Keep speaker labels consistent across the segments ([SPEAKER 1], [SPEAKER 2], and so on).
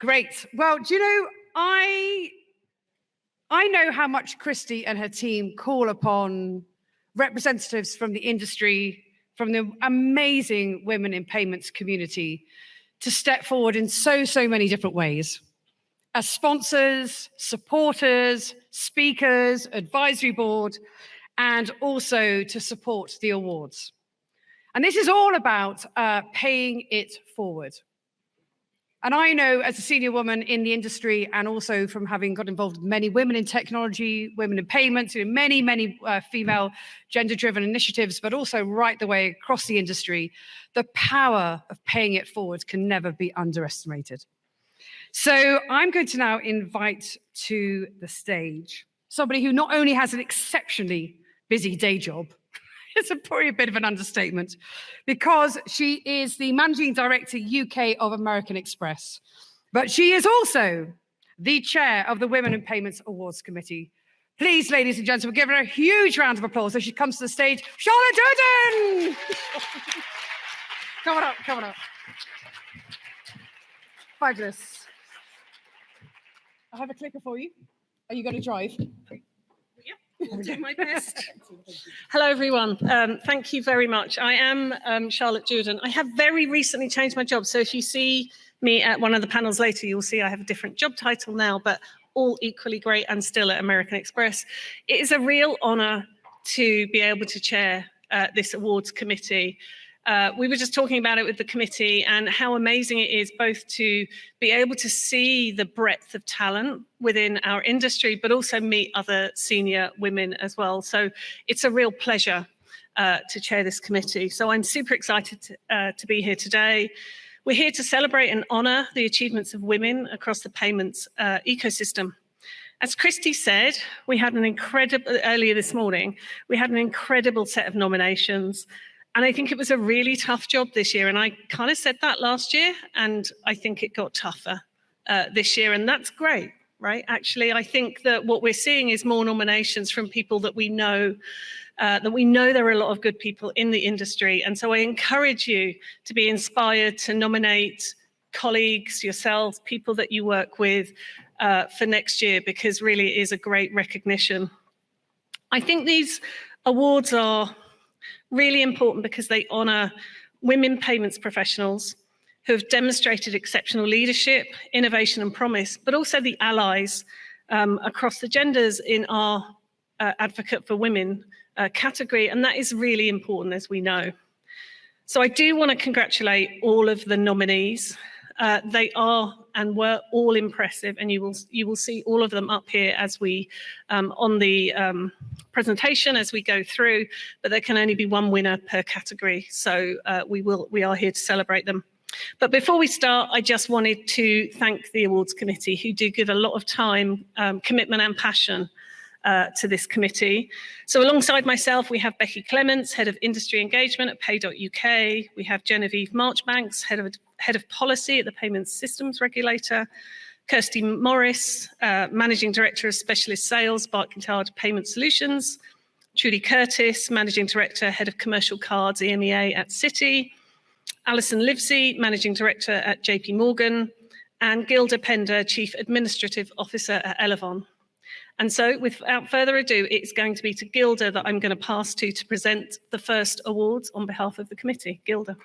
[SPEAKER 1] Great. Well, do you know, I know how much Christy and her team call upon representatives from the industry, from the amazing women in payments community to step forward in so many different ways. As sponsors, supporters, speakers, advisory board, and also to support the awards. And this is all about paying it forward. And I know as a senior woman in the industry, and also from having got involved with many women in technology, women in payments, many female gender-driven initiatives, but also right the way across the industry, the power of paying it forward can never be underestimated. So I'm going to now invite to the stage somebody who not only has an exceptionally busy day job, it's probably a bit of an understatement, because she is the Managing Director UK of American Express, but she is also the chair of the Women in Payments Awards Committee. Please, ladies and gentlemen, give her a huge round of applause as she comes to the stage. Charlotte Durden! Come on up. Fabulous. I have a clicker for you. Are you going to drive?
[SPEAKER 2] I'll do my best. Hello, everyone. Thank you very much. I am Charlotte Durden. I have very recently changed my job. So if you see me at one of the panels later, you'll see I have a different job title now, but all equally great and still at American Express. It is a real honour to be able to chair this awards committee. We were just talking about it with the committee and how amazing it is both to be able to see the breadth of talent within our industry, but also meet other senior women as well. So it's a real pleasure to chair this committee. So I'm super excited to be here today. We're here to celebrate and honour the achievements of women across the payments ecosystem. As Christy said, we had an incredible, earlier this morning, we had an incredible set of nominations. And I think it was a really tough job this year. And I kind of said that last year, and I think it got tougher this year. And that's great, right? Actually, I think that what we're seeing is more nominations from people that we know there are a lot of good people in the industry. And so I encourage you to be inspired to nominate colleagues, yourselves, people that you work with for next year, because really it is a great recognition. I think these awards are really important because they honour women payments professionals who have demonstrated exceptional leadership, innovation and promise, but also the allies across the genders in our Advocate for Women category. And that is really important, as we know. So I do want to congratulate all of the nominees. They are and were all impressive, and you will see all of them up here as we on the presentation as we go through. But there can only be one winner per category, so we are here to celebrate them. But before we start, I just wanted to thank the awards committee, who do give a lot of time, commitment, and passion to this committee. So alongside myself, we have Becky Clements, Head of Industry Engagement at Pay.UK. We have Genevieve Marchbanks, Head of Policy at the Payments Systems Regulator. Kirsty Morris, Managing Director of Specialist Sales, Barclaycard Payment Solutions. Trudy Curtis, Managing Director, Head of Commercial Cards, EMEA at Citi. Alison Livesey, Managing Director at JP Morgan. And Gilda Pender, Chief Administrative Officer at Elevon. And so without further ado, it's going to be to Gilda that I'm going to pass to present the first awards on behalf of the committee. Gilda.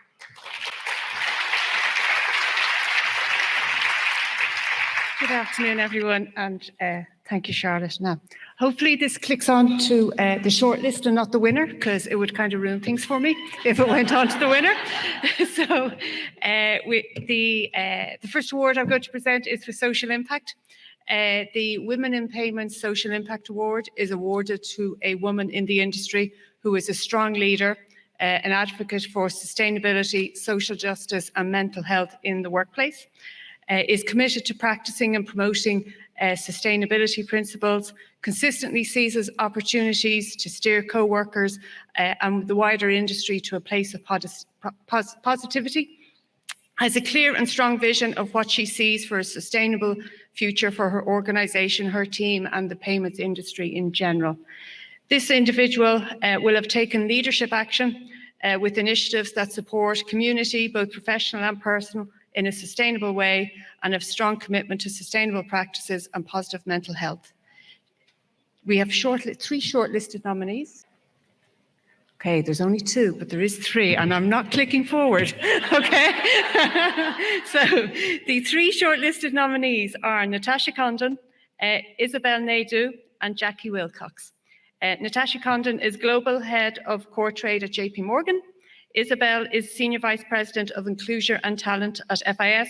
[SPEAKER 3] Good afternoon, everyone, and thank you, Charlotte. Now, hopefully this clicks on to the shortlist and not the winner, because it would kind of ruin things for me if it went on to the winner. So the first award I'm going to present is for social impact. The Women in Payments Social Impact Award is awarded to a woman in the industry who is a strong leader, an advocate for sustainability, social justice and mental health in the workplace, is committed to practicing and promoting sustainability principles, consistently seizes opportunities to steer co-workers and the wider industry to a place of positivity, has a clear and strong vision of what she sees for a sustainable future for her organisation, her team and the payments industry in general. This individual will have taken leadership action with initiatives that support community, both professional and personal, in a sustainable way and have strong commitment to sustainable practices and positive mental health. We have 3 shortlisted nominees. Okay, there's only 2, but there is 3, and I'm not clicking forward, okay? So the 3 shortlisted nominees are Natasha Condon, Isabel Nadeau, and Jackie Wilcox. Natasha Condon is Global Head of Core Trade at JP Morgan. Isabel is Senior Vice President of Inclusion and Talent at FIS,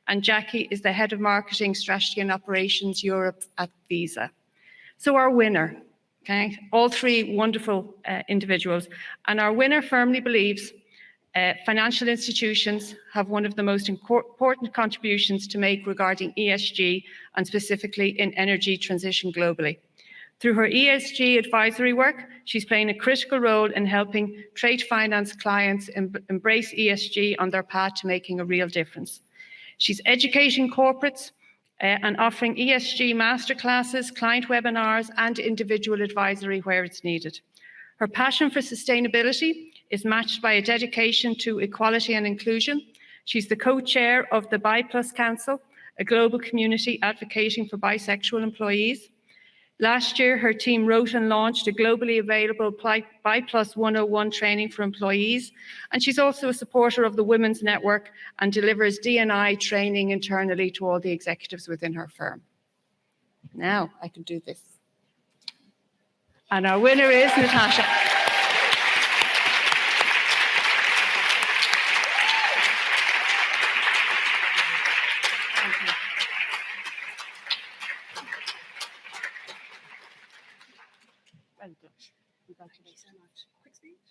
[SPEAKER 3] and Jackie is the Head of Marketing, Strategy and Operations Europe at Visa. So our winner, okay, all 3 wonderful individuals, and our winner firmly believes financial institutions have one of the most important contributions to make regarding ESG and specifically in energy transition globally. Through her ESG advisory work, she's playing a critical role in helping trade finance clients embrace ESG on their path to making a real difference. She's educating corporates and offering ESG masterclasses, client webinars, and individual advisory where it's needed. Her passion for sustainability is matched by a dedication to equality and inclusion. She's the co-chair of the Bi+ Council, a global community advocating for bisexual employees. Last year, her team wrote and launched a globally available Bi+ 101 training for employees, and she's also a supporter of the Women's Network and delivers D&I training internally to all the executives within her firm. Now I can do this. And our winner is Natasha.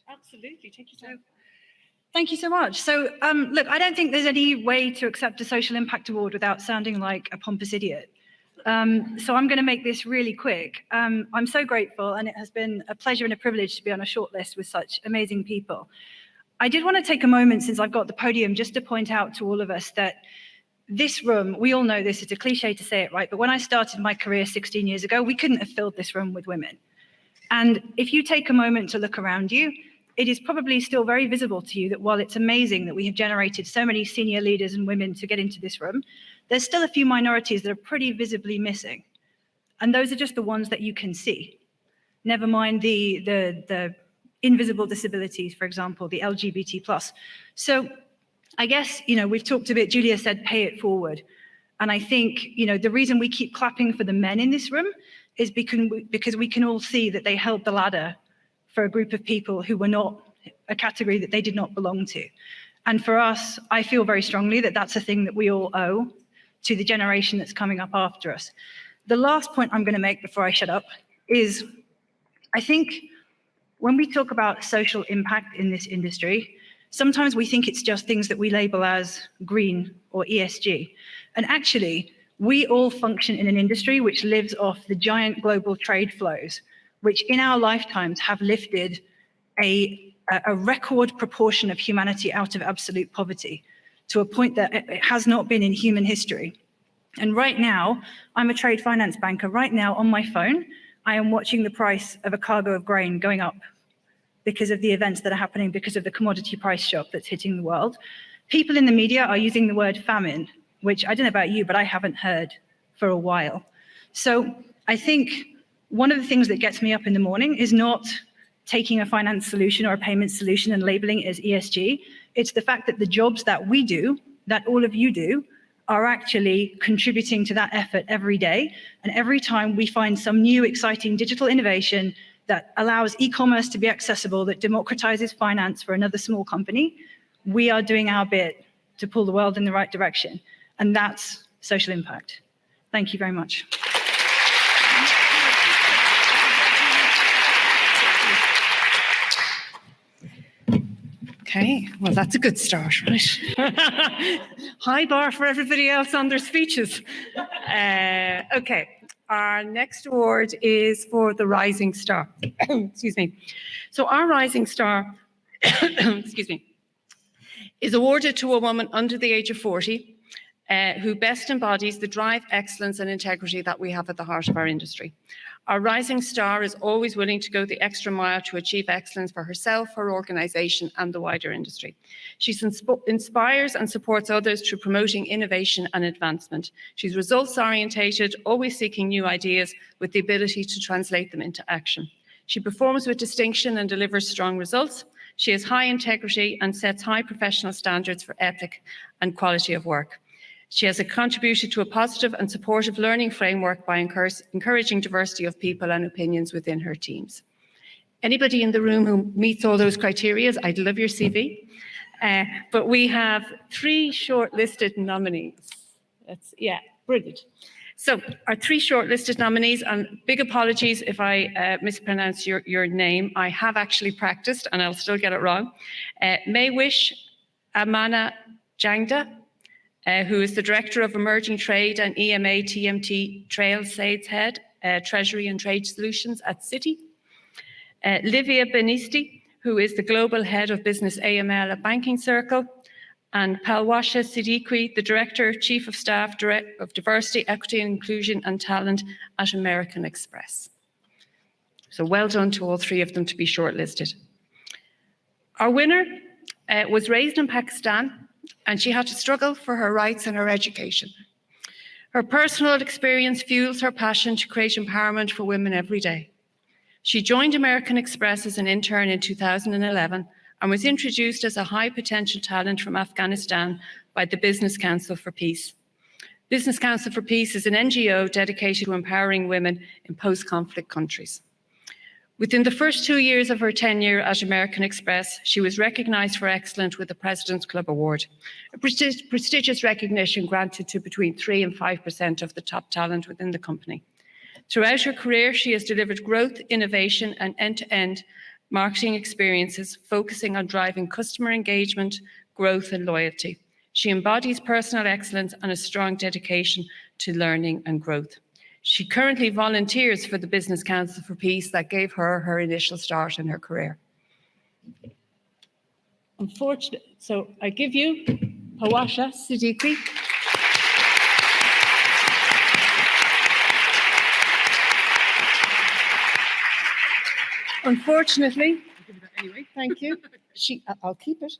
[SPEAKER 3] Absolutely, take your time.
[SPEAKER 4] Thank you so much. So, look, I don't think there's any way to accept a social impact award without sounding like a pompous idiot. So I'm going to make this really quick. I'm so grateful, and it has been a pleasure and a privilege to be on a shortlist with such amazing people. I did want to take a moment, since I've got the podium, just to point out to all of us that this room, we all know this, it's a cliche to say it, right? But when I started my career 16 years ago, we couldn't have filled this room with women. And if you take a moment to look around you, it is probably still very visible to you that while it's amazing that we have generated so many senior leaders and women to get into this room, there's still a few minorities that are pretty visibly missing. And those are just the ones that you can see. Never mind the invisible disabilities, for example, the LGBT+. So I guess, we've talked a bit, Julia said, pay it forward. And I think, the reason we keep clapping for the men in this room is because we can all see that they held the ladder for a group of people who were not a category that they did not belong to. And for us, I feel very strongly that that's a thing that we all owe to the generation that's coming up after us. The last point I'm going to make before I shut up is, I think when we talk about social impact in this industry, sometimes we think it's just things that we label as green or ESG. And actually, we all function in an industry which lives off the giant global trade flows, which in our lifetimes have lifted a record proportion of humanity out of absolute poverty to a point that it has not been in human history. And right now, I'm a trade finance banker. Right now on my phone, I am watching the price of a cargo of grain going up because of the events that are happening, because of the commodity price shock that's hitting the world. People in the media are using the word famine, which I don't know about you, but I haven't heard for a while. So I think one of the things that gets me up in the morning is not taking a finance solution or a payment solution and labeling it as ESG. It's the fact that the jobs that we do, that all of you do, are actually contributing to that effort every day. And every time we find some new exciting digital innovation that allows e-commerce to be accessible, that democratizes finance for another small company, we are doing our bit to pull the world in the right direction. And that's social impact. Thank you very much.
[SPEAKER 3] Okay, well, that's a good start, right? High bar for everybody else on their speeches. Okay, our next award is for the Rising Star. Excuse me. So our Rising Star, excuse me, is awarded to a woman under the age of 40 who best embodies the drive, excellence and integrity that we have at the heart of our industry. Our rising star is always willing to go the extra mile to achieve excellence for herself, her organisation and the wider industry. She inspires and supports others through promoting innovation and advancement. She's results orientated, always seeking new ideas with the ability to translate them into action. She performs with distinction and delivers strong results. She has high integrity and sets high professional standards for ethic and quality of work. She has contributed to a positive and supportive learning framework by encouraging diversity of people and opinions within her teams. Anybody in the room who meets all those criteria, I'd love your CV. But we have 3 shortlisted nominees. Brilliant. So our 3 shortlisted nominees, and big apologies if I mispronounce your name. I have actually practiced and I'll still get it wrong. Maywish Amana Jangda, who is the Director of Emerging Trade and EMEA TMT Trail Sales Head, Treasury and Trade Solutions at Citi. Livia Benisti, who is the Global Head of Business AML at Banking Circle. And Palwasha Siddiqui, the Director, Chief of Staff of Diversity, Equity and Inclusion and Talent at American Express. So well done to all 3 of them to be shortlisted. Our winner was raised in Pakistan, and she had to struggle for her rights and her education. Her personal experience fuels her passion to create empowerment for women every day. She joined American Express as an intern in 2011 and was introduced as a high potential talent from Afghanistan by the Business Council for Peace. Business Council for Peace is an NGO dedicated to empowering women in post-conflict countries. Within the first 2 years of her tenure at American Express, she was recognized for excellence with the President's Club Award, a prestigious recognition granted to between 3 and 5% of the top talent within the company. Throughout her career, she has delivered growth, innovation, and end-to-end marketing experiences, focusing on driving customer engagement, growth, and loyalty. She embodies personal excellence and a strong dedication to learning and growth. She currently volunteers for the Business Council for Peace that gave her her initial start in her career. Unfortunately, so I give you Palwasha Siddiqui. Unfortunately, anyway, thank you. I'll keep it.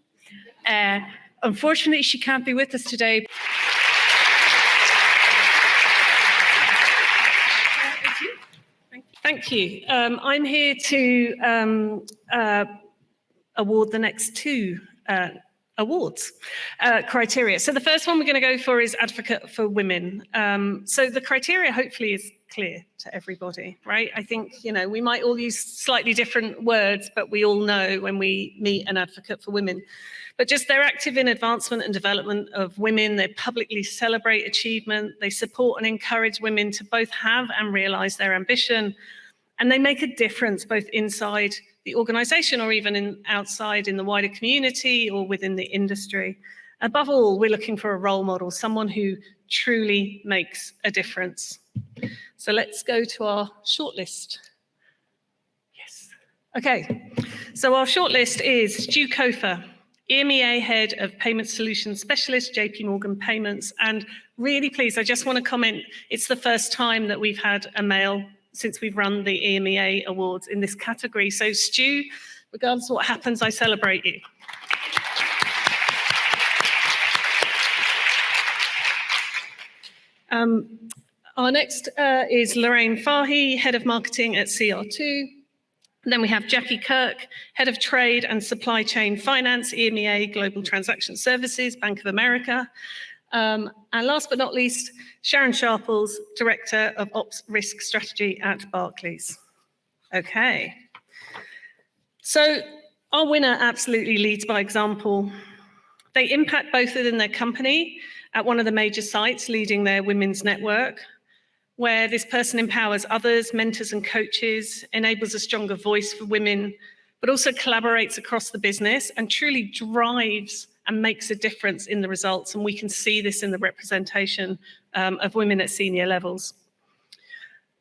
[SPEAKER 3] Unfortunately, she can't be with us today.
[SPEAKER 2] Thank you. I'm here to award the next 2 awards criteria. So the first one we're going to go for is Advocate for Women. So the criteria hopefully is clear to everybody, right? I think, we might all use slightly different words, but we all know when we meet an advocate for women. But just they're active in advancement and development of women. They publicly celebrate achievement. They support and encourage women to both have and realise their ambition. And they make a difference both inside the organisation or even outside in the wider community or within the industry. Above all, we're looking for a role model, someone who truly makes a difference. So let's go to our shortlist. Yes. Okay. So our shortlist is Stu Kofer, EMEA Head of Payment Solutions Specialist, JP Morgan Payments. And really pleased, I just want to comment, it's the first time that we've had a male since we've run the EMEA Awards in this category. So Stu, regardless of what happens, I celebrate you. Our next is Lorraine Fahy, Head of Marketing at CR2. Then we have Jackie Kirk, Head of Trade and Supply Chain Finance, EMEA Global Transaction Services, Bank of America. And last but not least, Sharon Sharples, Director of Ops Risk Strategy at Barclays. Okay. So our winner absolutely leads by example. They impact both within their company at one of the major sites, leading their women's network, where this person empowers others, mentors and coaches, enables a stronger voice for women, but also collaborates across the business and truly drives and makes a difference in the results. And we can see this in the representation of women at senior levels.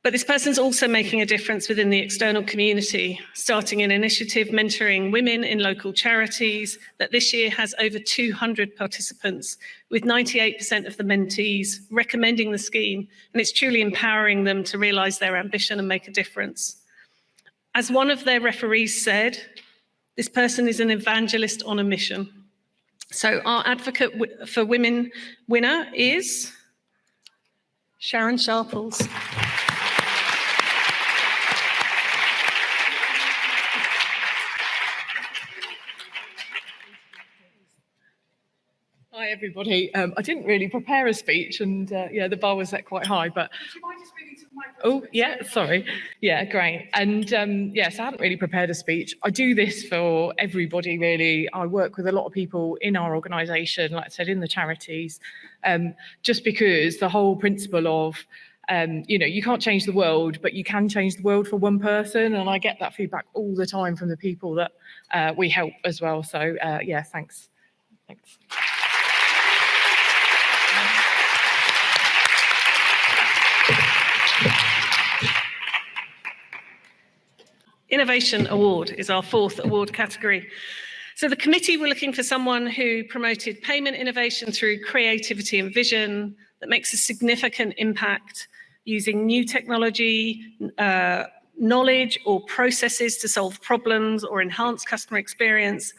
[SPEAKER 2] But this person's also making a difference within the external community, starting an initiative mentoring women in local charities that this year has over 200 participants, with 98% of the mentees recommending the scheme, and it's truly empowering them to realise their ambition and make a difference. As one of their referees said, this person is an evangelist on a mission. So our Advocate for Women winner is Sharon Sharples.
[SPEAKER 5] Hi, everybody. I didn't really prepare a speech, and yeah, the bar was set quite high, but...
[SPEAKER 1] Would you mind just moving to the microphone?
[SPEAKER 5] Oh, yeah, sorry. Yeah, great. And yes, I hadn't really prepared a speech. I do this for everybody, really. I work with a lot of people in our organisation, like I said, in the charities, just because the whole principle of, you can't change the world, but you can change the world for one person. And I get that feedback all the time from the people that we help as well. So yeah, thanks. Thanks.
[SPEAKER 2] Innovation Award is our fourth award category. So the committee were looking for someone who promoted payment innovation through creativity and vision that makes a significant impact using new technology, knowledge or processes to solve problems or enhance customer experience.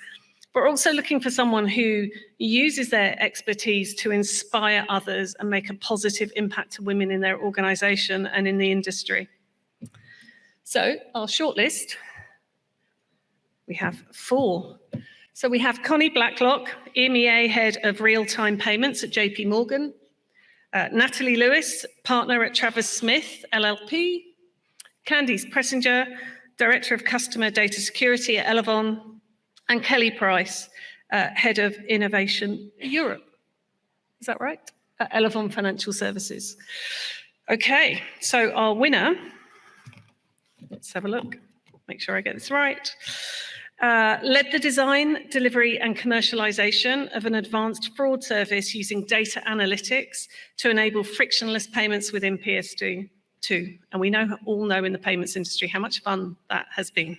[SPEAKER 2] We're also looking for someone who uses their expertise to inspire others and make a positive impact to women in their organisation and in the industry. So our shortlist, we have 4. So we have Connie Blacklock, EMEA Head of Real-Time Payments at JP Morgan, Natalie Lewis, Partner at Travers Smith, LLP, Candice Pressinger, Director of Customer Data Security at Elevon, and Kelly Price, Head of Innovation Europe. Is that right? At Elevon Financial Services. Okay, so our winner, let's have a look, make sure I get this right. Led the design, delivery, and commercialization of an advanced fraud service using data analytics to enable frictionless payments within PSD2. And we all know in the payments industry how much fun that has been.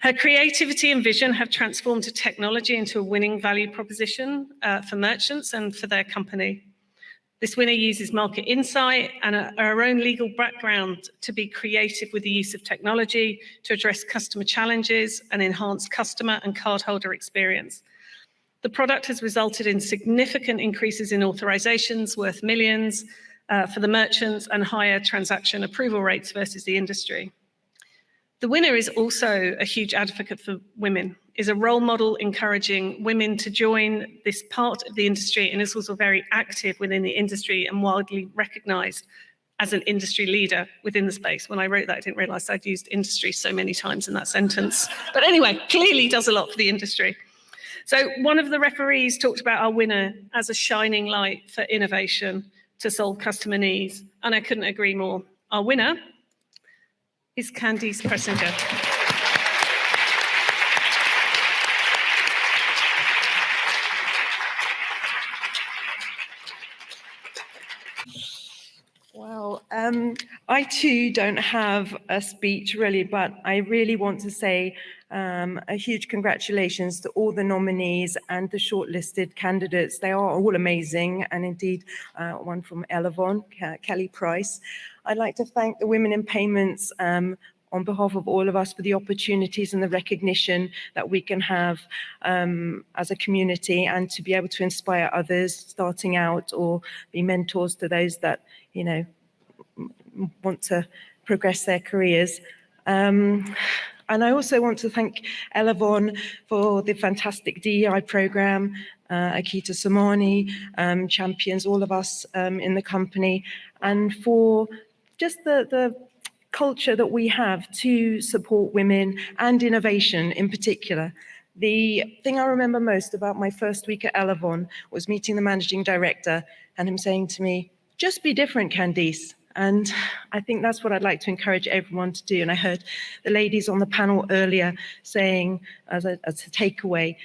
[SPEAKER 2] Her creativity and vision have transformed a technology into a winning value proposition for merchants and for their company. This winner uses market insight and our own legal background to be creative with the use of technology to address customer challenges and enhance customer and cardholder experience. The product has resulted in significant increases in authorizations worth millions for the merchants and higher transaction approval rates versus the industry. The winner is also a huge advocate for women, is a role model encouraging women to join this part of the industry, and is also very active within the industry and widely recognized as an industry leader within the space. When I wrote that, I didn't realize I'd used industry so many times in that sentence. But anyway, clearly does a lot for the industry. So one of the referees talked about our winner as a shining light for innovation to solve customer needs, and I couldn't agree more. Our winner is Candice Pressinger.
[SPEAKER 6] Well, I too don't have a speech really, but I really want to say a huge congratulations to all the nominees and the shortlisted candidates. They are all amazing, and indeed one from Elevon, Kelly Price. I'd like to thank the Women in Payments on behalf of all of us for the opportunities and the recognition that we can have as a community, and to be able to inspire others starting out or be mentors to those that, want to progress their careers. And I also want to thank Elevon for the fantastic DEI program, Akita Samani, champions, all of us in the company, and for just the culture that we have to support women and innovation in particular. The thing I remember most about my first week at Elevon was meeting the managing director and him saying to me, "Just be different, Candice." And I think that's what I'd like to encourage everyone to do. And I heard the ladies on the panel earlier saying, as a takeaway,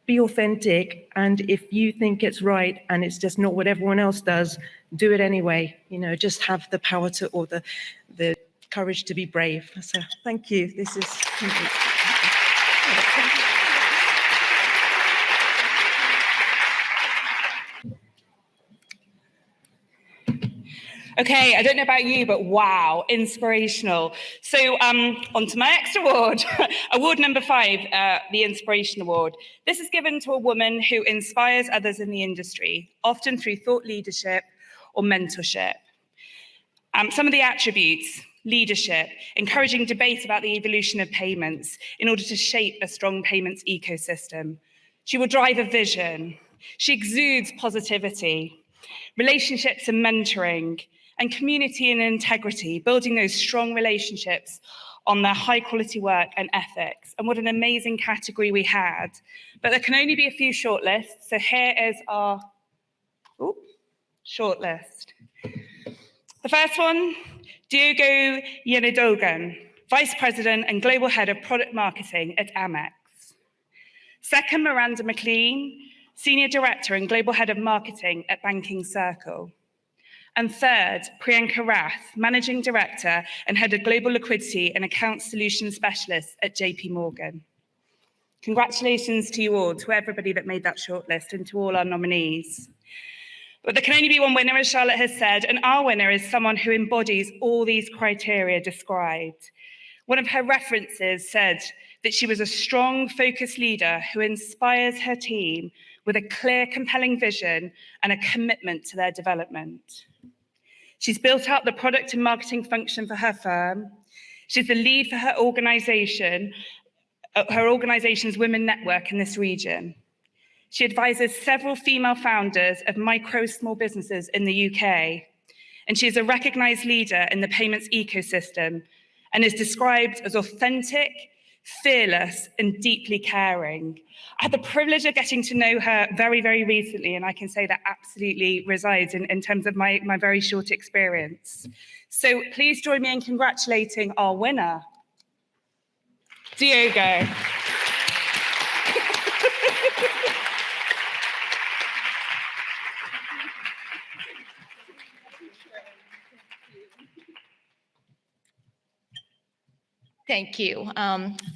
[SPEAKER 6] be authentic, and if you think it's right and it's just not what everyone else does, do it anyway. You know, just have the power to, or the courage to be brave. So thank you. This is.
[SPEAKER 7] Okay, I don't know about you, but wow, inspirational. So on to my next award, award number 5, the Inspiration Award. This is given to a woman who inspires others in the industry, often through thought leadership or mentorship. Some of the attributes: leadership, encouraging debate about the evolution of payments in order to shape a strong payments ecosystem. She will drive a vision. She exudes positivity, relationships and mentoring, and community and integrity, building those strong relationships on their high quality work and ethics. And what an amazing category we had. But there can only be a few shortlists. So here is our shortlist. The first one, Diogo Yenidogan, Vice President and Global Head of Product Marketing at Amex. Second, Miranda McLean, Senior Director and Global Head of Marketing at Banking Circle. And third, Priyanka Rath, Managing Director and Head of Global Liquidity and Account Solutions Specialist at JP Morgan. Congratulations to you all, to everybody that made that shortlist, and to all our nominees. But there can only be one winner, as Charlotte has said, and our winner is someone who embodies all these criteria described. One of her references said that she was a strong, focused leader who inspires her team with a clear, compelling vision and a commitment to their development. She's built out the product and marketing function for her firm. She's the lead for her organization's women network in this region. She advises several female founders of micro small businesses in the UK. And she is a recognized leader in the payments ecosystem and is described as authentic, fearless, and deeply caring. I had the privilege of getting to know her very, very recently, and I can say that absolutely resides in terms of my very short experience. So please join me in congratulating our winner, Diogo.
[SPEAKER 8] Thank you.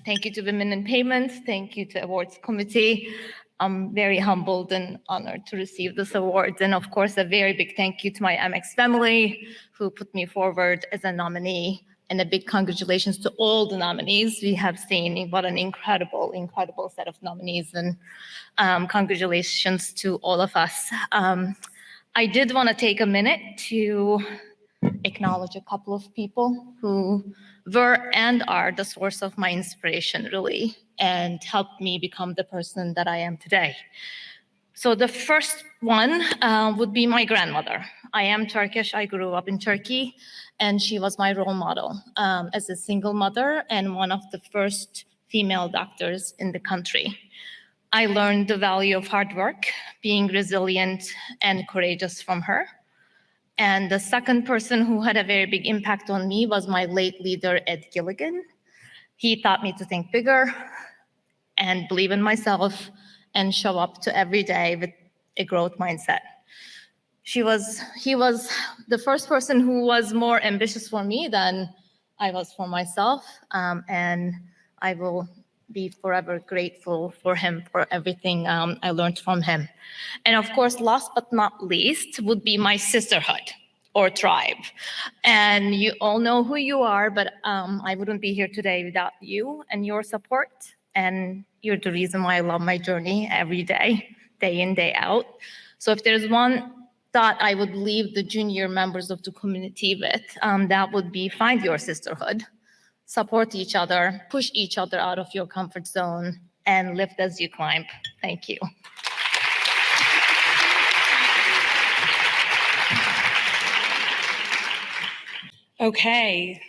[SPEAKER 8] Thank you to Women in Payments. Thank you to Awards Committee. I'm very humbled and honored to receive this award. And of course, a very big thank you to my Amex family who put me forward as a nominee. And a big congratulations to all the nominees. We have seen what an incredible, incredible set of nominees. And congratulations to all of us. I did want to take a minute to acknowledge a couple of people who were and are the source of my inspiration, really, and helped me become the person that I am today. So the first one would be my grandmother. I am Turkish. I grew up in Turkey, and she was my role model as a single mother and one of the first female doctors in the country. I learned the value of hard work, being resilient and courageous from her. And the second person who had a very big impact on me was my late leader, Ed Gilligan. He taught me to think bigger and believe in myself and show up to every day with a growth mindset. He was the first person who was more ambitious for me than I was for myself. And I will be forever grateful for him for everything I learned from him. And of course, last but not least would be my sisterhood or tribe. And you all know who you are, but I wouldn't be here today without you and your support. And you're the reason why I love my journey every day in, day out. So if there's one thought I would leave the junior members of the community with, that would be find your sisterhood. Support each other, push each other out of your comfort zone, and lift as you climb. Thank you.
[SPEAKER 7] Okay,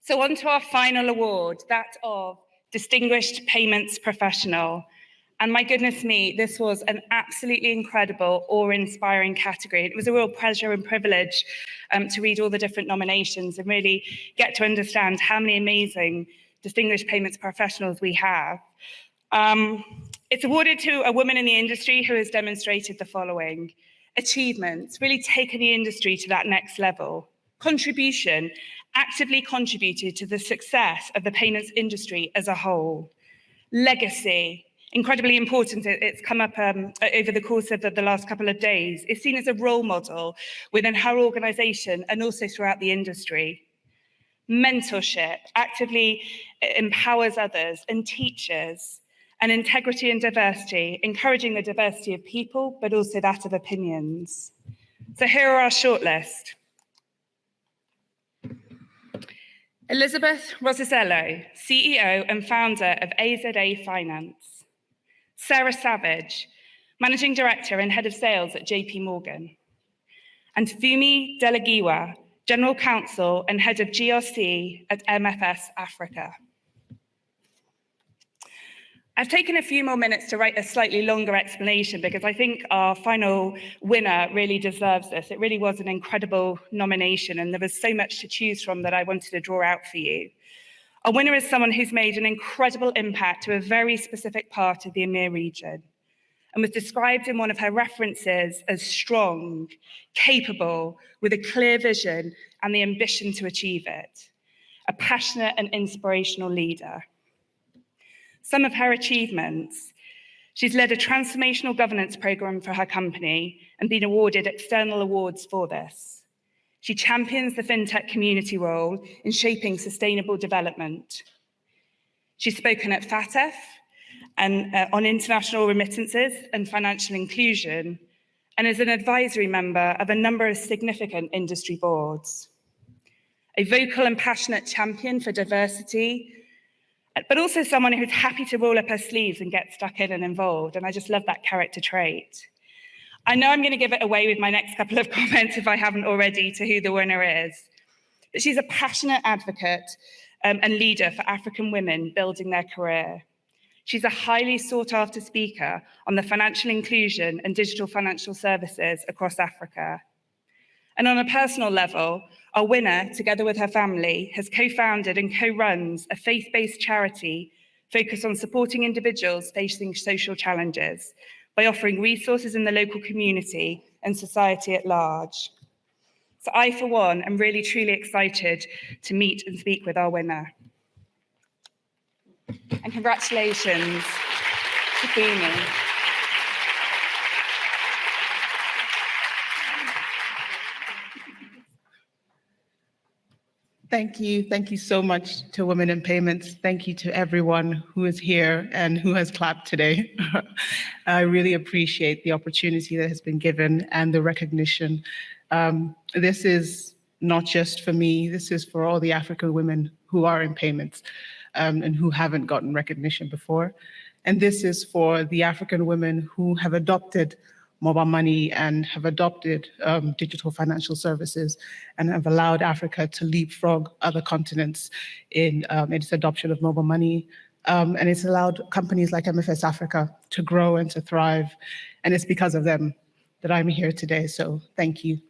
[SPEAKER 7] so on to our final award, that of Distinguished Payments Professional. And my goodness me, this was an absolutely incredible, awe-inspiring category. It was a real pleasure and privilege to read all the different nominations and really get to understand how many amazing distinguished payments professionals we have. It's awarded to a woman in the industry who has demonstrated the following: achievements, really taken the industry to that next level; contribution, actively contributed to the success of the payments industry as a whole; legacy, incredibly important, it's come up over the course of the last couple of days, is seen as a role model within her organisation and also throughout the industry; mentorship, actively empowers others and teachers; and integrity and diversity, encouraging the diversity of people, but also that of opinions. So here are our shortlist. Elizabeth Rosisello, CEO and founder of AZA Finance. Sarah Savage, Managing Director and Head of Sales at JP Morgan. And Fumi Delagiwa, General Counsel and Head of GRC at MFS Africa. I've taken a few more minutes to write a slightly longer explanation because I think our final winner really deserves this. It really was an incredible nomination and there was so much to choose from that I wanted to draw out for you. Our winner is someone who's made an incredible impact to a very specific part of the EMEA region and was described in one of her references as strong, capable, with a clear vision and the ambition to achieve it. A passionate and inspirational leader. Some of her achievements: she's led a transformational governance program for her company and been awarded external awards for this. She champions the fintech community role in shaping sustainable development. She's spoken at FATF and on international remittances and financial inclusion, and is an advisory member of a number of significant industry boards. A vocal and passionate champion for diversity, but also someone who's happy to roll up her sleeves and get stuck in and involved. And I just love that character trait. I know I'm going to give it away with my next couple of comments if I haven't already to who the winner is. But she's a passionate advocate and leader for African women building their career. She's a highly sought after speaker on the financial inclusion and digital financial services across Africa. And on a personal level, our winner, together with her family, has co-founded and co-runs a faith-based charity focused on supporting individuals facing social challenges by offering resources in the local community and society at large. So I, for one, am really truly excited to meet and speak with our winner. And congratulations to Fumi.
[SPEAKER 9] Thank you. Thank you so much to Women in Payments. Thank you to everyone who is here and who has clapped today. I really appreciate the opportunity that has been given and the recognition. This is not just for me, this is for all the African women who are in payments and who haven't gotten recognition before. And this is for the African women who have adopted mobile money and have adopted digital financial services and have allowed Africa to leapfrog other continents in its adoption of mobile money. And it's allowed companies like MFS Africa to grow and to thrive. And it's because of them that I'm here today. So thank you.